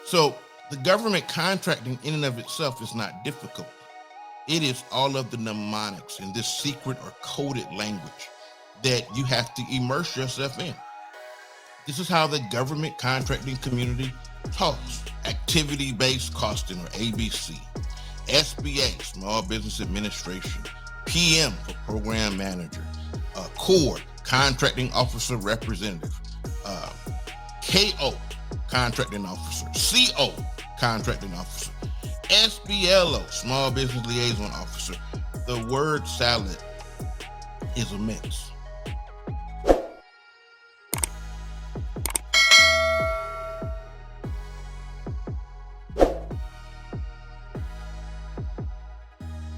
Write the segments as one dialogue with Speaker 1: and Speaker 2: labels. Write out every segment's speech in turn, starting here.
Speaker 1: So the government contracting in and of itself is not difficult. It is all of the mnemonics in this secret or coded language that you have to immerse yourself in. This is how the government contracting community talks. Activity-based costing, or ABC. SBA, Small Business Administration. PM for Program Manager. CORE, Contracting Officer Representative. Uh, KO, Contracting Officer. CO, Contracting Officer. SBLO, Small Business Liaison Officer. The word salad is a mix.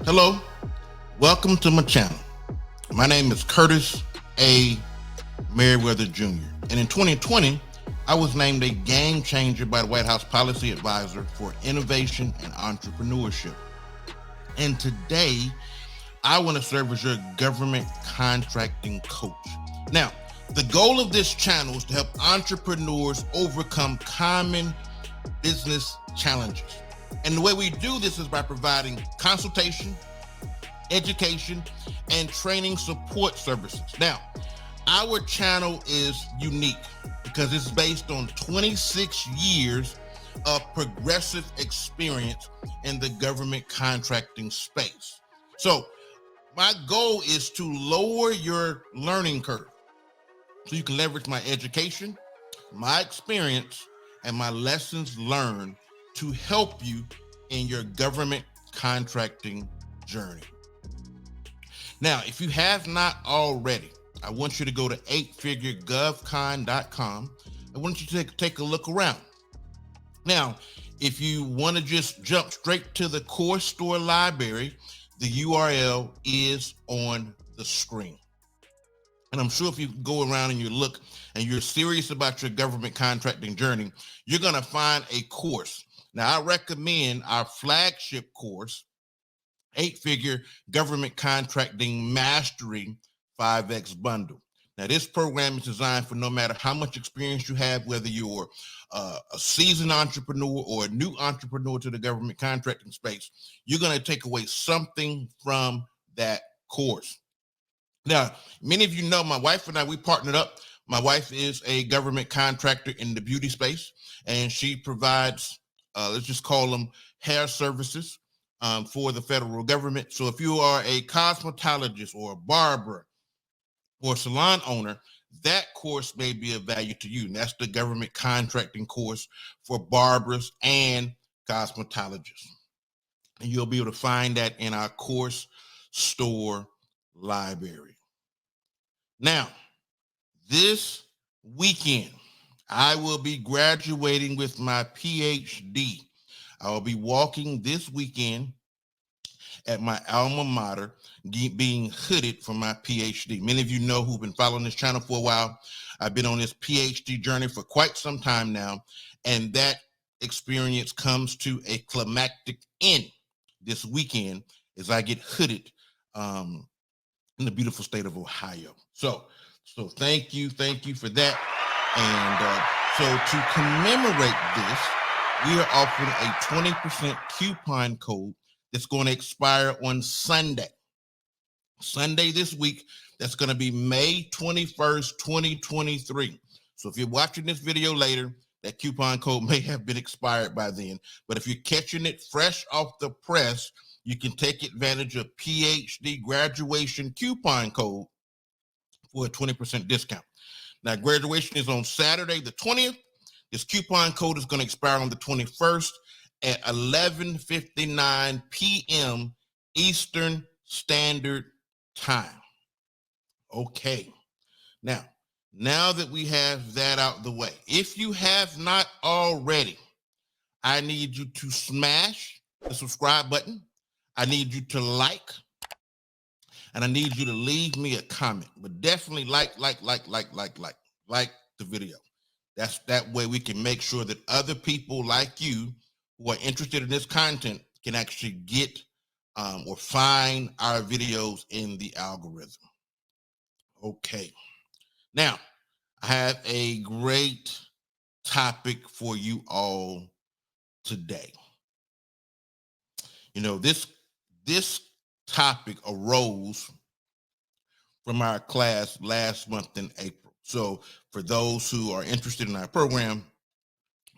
Speaker 1: Hello, welcome to my channel. My name is Curtis A. Merriweather Jr. And in 2020, I was named a game changer by the White House Policy Advisor for Innovation and Entrepreneurship. And today, I want to serve as your government contracting coach. Now, the goal of this channel is to help entrepreneurs overcome common business challenges. And the way we do this is by providing consultation, education, and training support services. Now, our channel is unique because it's based on 26 years of progressive experience in the government contracting space. So my goal is to lower your learning curve so you can leverage my education, my experience, and my lessons learned to help you in your government contracting journey. Now, if you have not already, I want you to go to 8figuregovcon.com. I want you to take a look around. Now, if you want to just jump straight to the course store library, the URL is on the screen. And I'm sure if you go around and you look and you're serious about your government contracting journey, you're going to find a course. Now, I recommend our flagship course, 8-Figure Government Contracting Mastery 5X Bundle. Now, this program is designed for no matter how much experience you have, whether you're a seasoned entrepreneur or a new entrepreneur to the government contracting space, you're going to take away something from that course. Now, many of you know my wife and I, we partnered up. My wife is a government contractor in the beauty space, and she provides, let's just call them hair services for the federal government. So if you are a cosmetologist or a barber or a salon owner, that course may be of value to you. And that's the government contracting course for barbers and cosmetologists. And you'll be able to find that in our course store library. Now, this weekend, I will be graduating with my PhD. I will be walking this weekend at my alma mater, being hooded for my PhD. Many of you know who've been following this channel for a while. I've been on this PhD journey for quite some time now, and that experience comes to a climactic end this weekend as I get hooded in the beautiful state of Ohio. So thank you for that. And so to commemorate this, we are offering a 20% coupon code that's going to expire on Sunday this week. That's going to be May 21st, 2023. So if you're watching this video later, that coupon code may have been expired by then. But if you're catching it fresh off the press, you can take advantage of PhD graduation coupon code for a 20% discount. Now, graduation is on Saturday, the 20th. This coupon code is going to expire on the 21st at 11:59 p.m. Eastern Standard Time. Okay. Now that we have that out the way, if you have not already, I need you to smash the subscribe button. I need you to like, and I need you to leave me a comment, but definitely like the video. That way we can make sure that other people like you who are interested in this content can actually get or find our videos in the algorithm. Okay. Now, I have a great topic for you all today. This topic arose from our class last month in April. So for those who are interested in our program,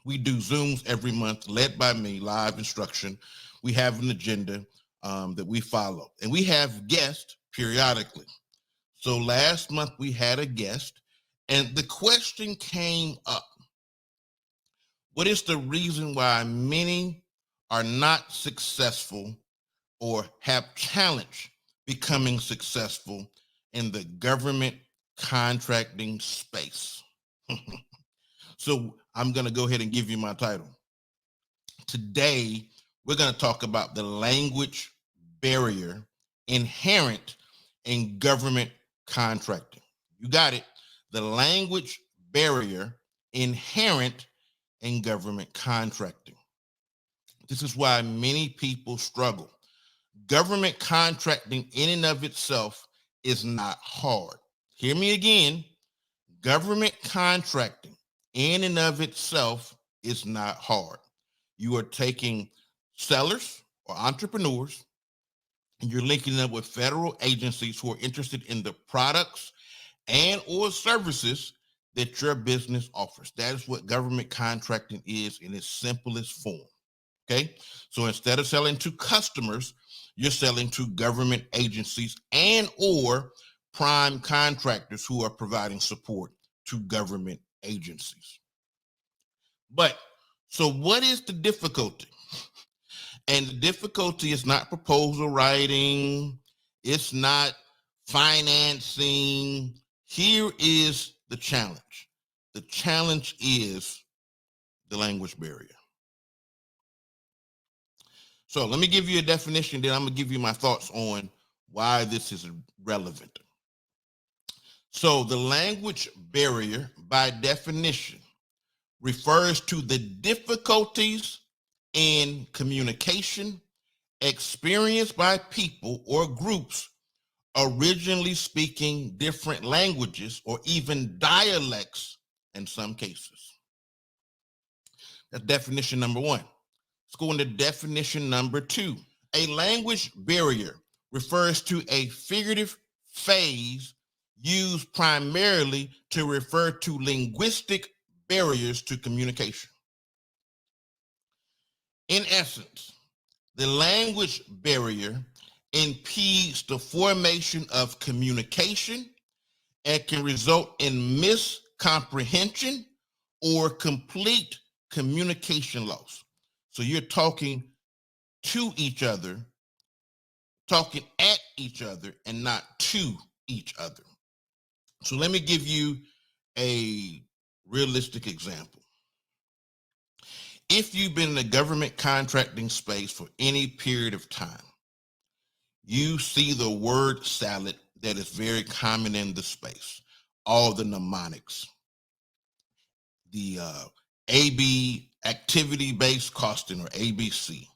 Speaker 1: we do Zooms every month led by me, live instruction. We have an agenda that we follow, and we have guests periodically. So last month we had a guest, and the question came up: what is the reason why many are not successful or have challenge becoming successful in the government contracting space? So I'm going to go ahead and give you my title. Today, we're going to talk about the language barrier inherent in government contracting. You got it. The language barrier inherent in government contracting. This is why many people struggle. Government contracting in and of itself is not hard. Hear me again. Government contracting in and of itself is not hard. You are taking sellers or entrepreneurs and you're linking them with federal agencies who are interested in the products and or services that your business offers. That is what government contracting is in its simplest form. Okay. So instead of selling to customers, you're selling to government agencies and or prime contractors who are providing support to government agencies. But so what is the difficulty? And the difficulty is not proposal writing. It's not financing. Here is the challenge. The challenge is the language barrier. So let me give you a definition, then I'm going to give you my thoughts on why this is relevant. So the language barrier, by definition, refers to the difficulties in communication experienced by people or groups originally speaking different languages or even dialects in some cases. That's definition number one. Let's go into definition number two. A language barrier refers to a figurative phrase used primarily to refer to linguistic barriers to communication. In essence, the language barrier impedes the formation of communication and can result in miscomprehension or complete communication loss. So you're talking to each other, talking at each other, and not to each other. So let me give you a realistic example. If you've been in the government contracting space for any period of time, you see the word salad that is very common in the space, all the mnemonics, the AB, activity-based costing, or ABC,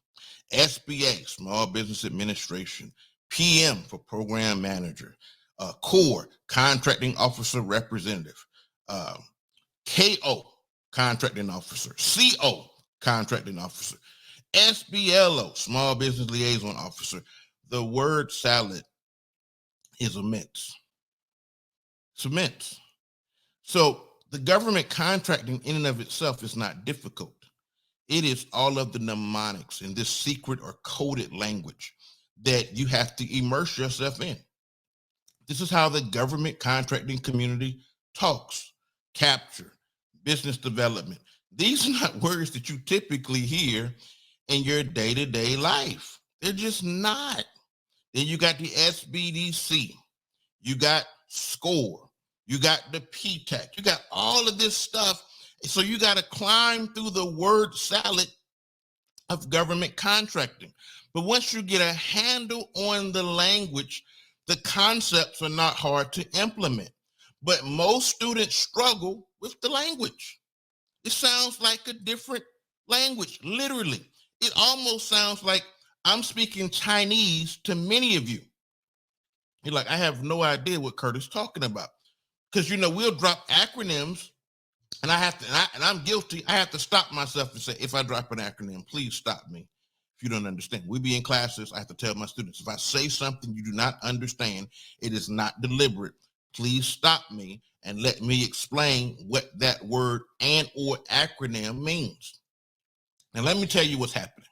Speaker 1: SBA, Small Business Administration, PM for Program Manager, CORE, Contracting Officer Representative, KO, Contracting Officer, CO, Contracting Officer, SBLO, Small Business Liaison Officer. The word salad is immense. It's immense. So the government contracting in and of itself is not difficult. It is all of the mnemonics in this secret or coded language that you have to immerse yourself in. This is how the government contracting community talks, capture, business development. These are not words that you typically hear in your day-to-day life. They're just not. Then you got the SBDC, you got SCORE, you got the PTAC, you got all of this stuff. So you got to climb through the word salad of government contracting. But once you get a handle on the language, the concepts are not hard to implement. But most students struggle with the language. It sounds like a different language, literally. It almost sounds like I'm speaking Chinese to many of you. You're like, I have no idea what Curtis is talking about. Because, we'll drop acronyms And I have to, and I'm guilty. I have to stop myself and say, if I drop an acronym, please stop me. If you don't understand, we be in classes. I have to tell my students, if I say something you do not understand, it is not deliberate. Please stop me and let me explain what that word and or acronym means. Now, let me tell you what's happening.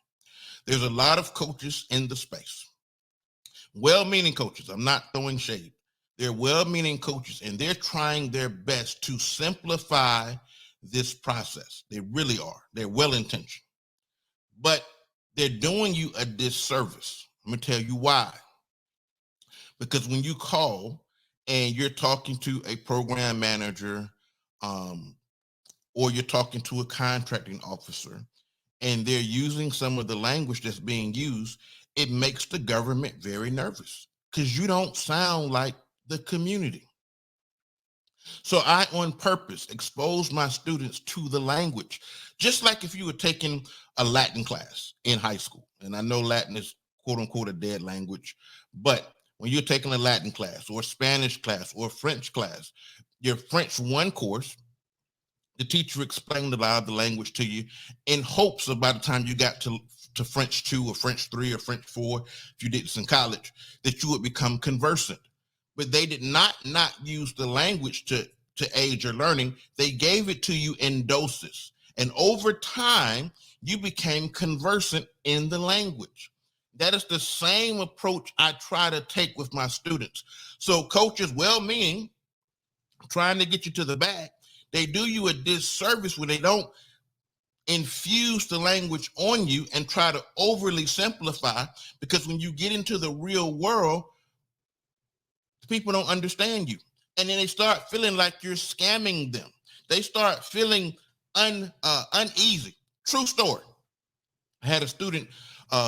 Speaker 1: There's a lot of coaches in the space, well-meaning coaches. I'm not throwing shade. They're well-meaning coaches, and they're trying their best to simplify this process. They really are. They're well-intentioned, but they're doing you a disservice. I'm going to tell you why. Because when you call and you're talking to a program manager, or you're talking to a contracting officer, and they're using some of the language that's being used, it makes the government very nervous because you don't sound like the community. So I, on purpose, expose my students to the language, just like if you were taking a Latin class in high school. And I know Latin is quote unquote a dead language, but when you're taking a Latin class or a Spanish class or a French class, your French 1 course, the teacher explained a lot of the language to you in hopes of by the time you got to French 2 or French 3 or French 4, if you did this in college, that you would become conversant. But they did not use the language to aid your learning. They gave it to you in doses. And over time, you became conversant in the language. That is the same approach I try to take with my students. So coaches, well-meaning, trying to get you to the bag, they do you a disservice when they don't infuse the language on you and try to overly simplify, because when you get into the real world, people don't understand you. And then they start feeling like you're scamming them. They start feeling uneasy. True story. I had a student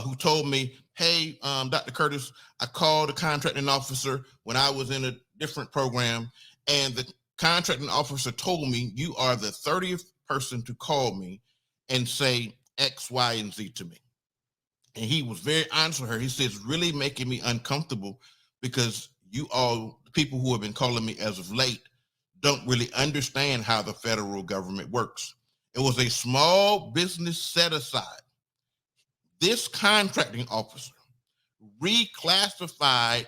Speaker 1: who told me, hey, Dr. Curtis, I called a contracting officer when I was in a different program, and the contracting officer told me, you are the 30th person to call me and say X, Y, and Z to me. And he was very honest with her. He says, really making me uncomfortable because you all, the people who have been calling me as of late, don't really understand how the federal government works. It was a small business set aside. This contracting officer reclassified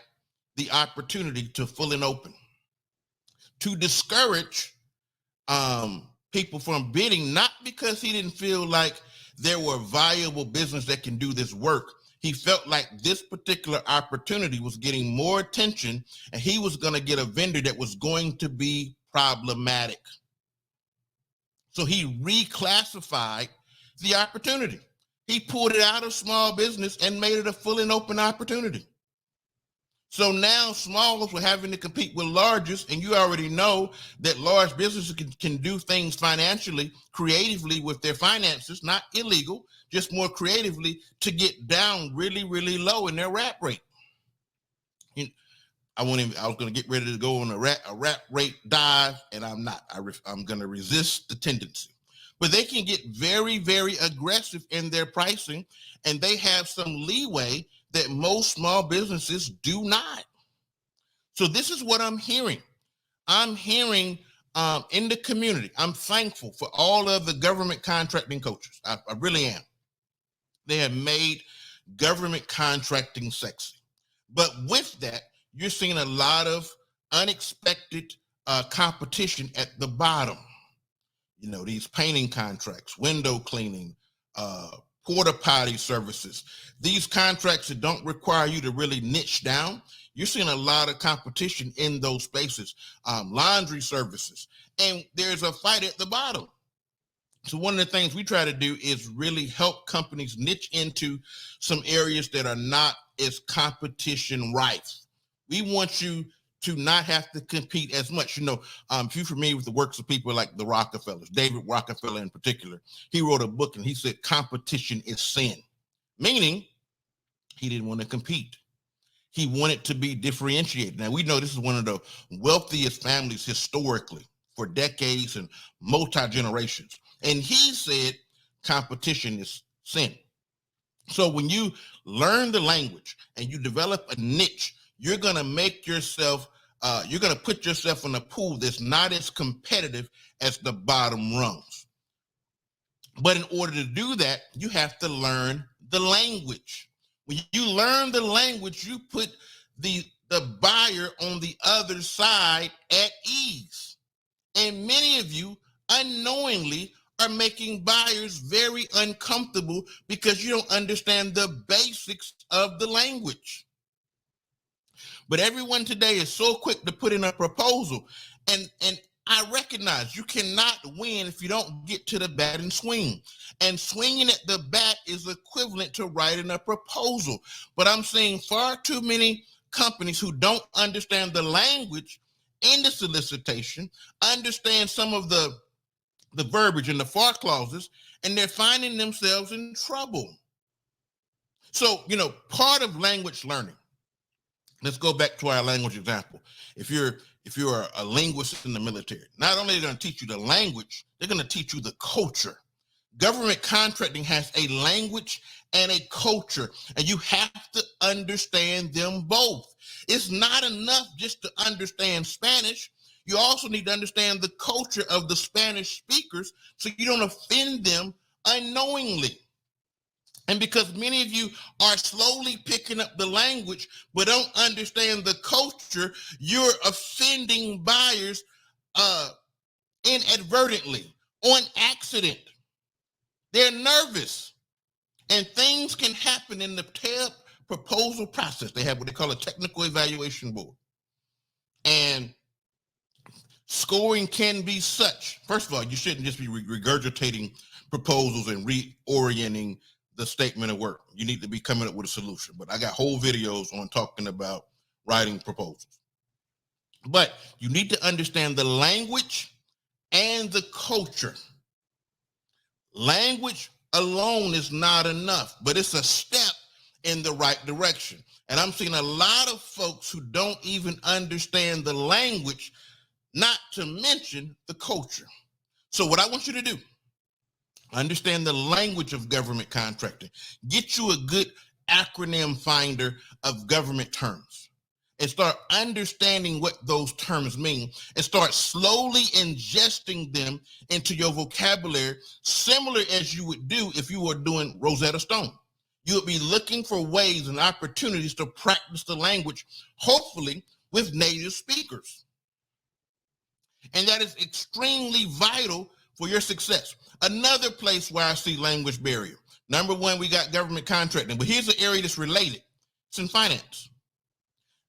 Speaker 1: the opportunity to full and open to discourage people from bidding, not because he didn't feel like there were viable business that can do this work. He felt like this particular opportunity was getting more attention and he was going to get a vendor that was going to be problematic. So he reclassified the opportunity. He pulled it out of small business and made it a full and open opportunity. So now smallers were having to compete with largest, and you already know that large businesses can do things financially, creatively with their finances, not illegal, just more creatively, to get down really, really low in their rap rate. I was going to get ready to go on a rap rate dive, and I'm not. I'm going to resist the tendency. But they can get very, very aggressive in their pricing, and they have some leeway that most small businesses do not. So this is what I'm hearing. I'm hearing in the community. I'm thankful for all of the government contracting coaches. I really am. They have made government contracting sexy. But with that, you're seeing a lot of unexpected competition at the bottom. You know, these painting contracts, window cleaning, porta potty services, these contracts that don't require you to really niche down. You're seeing a lot of competition in those spaces, laundry services, and there's a fight at the bottom. So one of the things we try to do is really help companies niche into some areas that are not as competition rife. We want you to not have to compete as much. You know, if you're familiar with the works of people like the Rockefellers, David Rockefeller in particular, he wrote a book and he said competition is sin, meaning he didn't want to compete. He wanted to be differentiated. Now, we know this is one of the wealthiest families historically for decades and multi-generations. And he said competition is sin. So when you learn the language and you develop a niche, you're going to make yourself you're going to put yourself in a pool that's not as competitive as the bottom rungs. But in order to do that, you have to learn the language. When you learn the language, you put the buyer on the other side at ease. And many of you unknowingly are making buyers very uncomfortable because you don't understand the basics of the language. But everyone today is so quick to put in a proposal. And I recognize you cannot win if you don't get to the bat and swing. And swinging at the bat is equivalent to writing a proposal. But I'm seeing far too many companies who don't understand the language in the solicitation, understand some of the verbiage and the FAR clauses, and they're finding themselves in trouble. So, part of language learning, let's go back to our language example. If you're a linguist in the military, not only are they going to teach you the language, they're going to teach you the culture. Government contracting has a language and a culture, and you have to understand them both. It's not enough just to understand Spanish. You also need to understand the culture of the Spanish speakers so you don't offend them unknowingly. And because many of you are slowly picking up the language but don't understand the culture, you're offending buyers inadvertently, on accident. They're nervous. And things can happen in the TEB proposal process. They have what they call a technical evaluation board. And scoring can be such. First of all, you shouldn't just be regurgitating proposals and reorienting the statement of work. You need to be coming up with a solution. But I got whole videos on talking about writing proposals. But you need to understand the language and the culture. Language alone is not enough, but it's a step in the right direction. And I'm seeing a lot of folks who don't even understand the language, not to mention the culture. So what I want you to do, understand the language of government contracting. Get you a good acronym finder of government terms and start understanding what those terms mean and start slowly ingesting them into your vocabulary, similar as you would do if you were doing Rosetta Stone. You would be looking for ways and opportunities to practice the language, hopefully with native speakers. And that is extremely vital for your success. Another place where I see language barrier. Number one, we got government contracting, but here's an area that's related. It's in finance.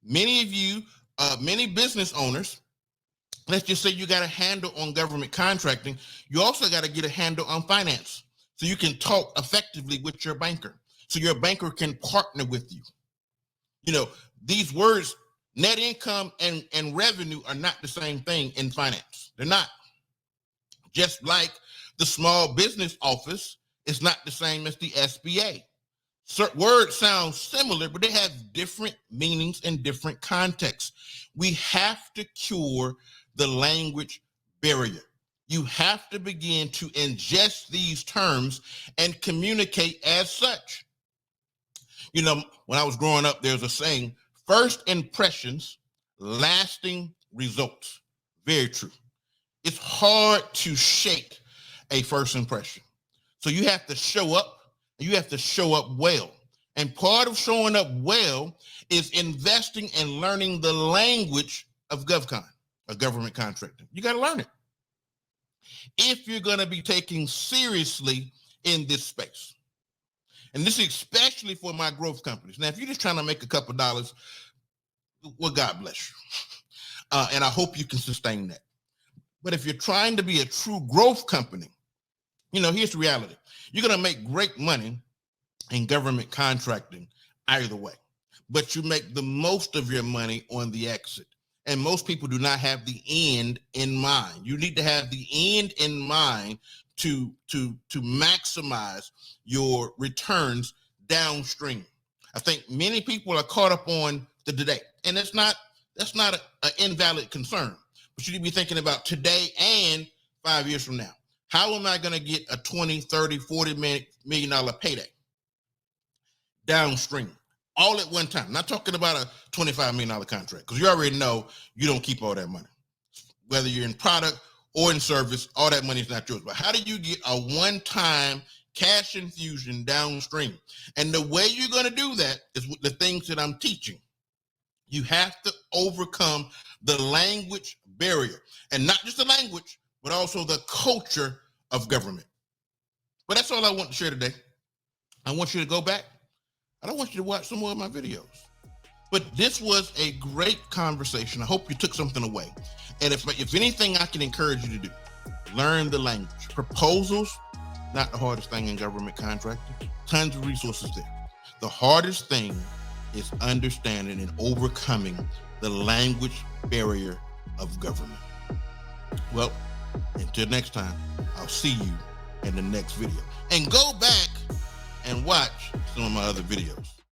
Speaker 1: Many of you, many business owners, let's just say you got a handle on government contracting. You also got to get a handle on finance so you can talk effectively with your banker, so your banker can partner with you. These words, net income and revenue, are not the same thing in finance. They're not. Just like the small business office is not the same as the SBA. Certain words sound similar, but they have different meanings in different contexts. We have to cure the language barrier. You have to begin to ingest these terms and communicate as such. When I was growing up, there's a saying, first impressions, lasting results. Very true. It's hard to shake a first impression. So you have to show up. You have to show up well. And part of showing up well is investing and learning the language of GovCon, of government contracting. You got to learn it if you're going to be taken seriously in this space. And this is especially for my growth companies. Now, if you're just trying to make a couple dollars, well, God bless you. And I hope you can sustain that. But if you're trying to be a true growth company, here's the reality. You're going to make great money in government contracting either way, but you make the most of your money on the exit. And most people do not have the end in mind. You need to have the end in mind to maximize your returns downstream. I think many people are caught up on the today, and that's not an invalid concern, but you need to be thinking about today and 5 years from now. How am I going to get a $20, $30, $40 million payday downstream? all at one time. Not talking about a $25 million contract, because you already know you don't keep all that money. Whether you're in product or in service, all that money is not yours. But how do you get a one-time cash infusion downstream? And the way you're going to do that is with the things that I'm teaching. You have to overcome the language barrier, and not just the language, but also the culture of government. But that's all I want to share today. I want you to go back. I don't want you to watch some more of my videos. But this was a great conversation. I hope you took something away. And if anything I can encourage you to do, learn the language. Proposals, not the hardest thing in government contracting. Tons of resources there. The hardest thing is understanding and overcoming the language barrier of government. Well, until next time, I'll see you in the next video. And go back and watch some of my other videos.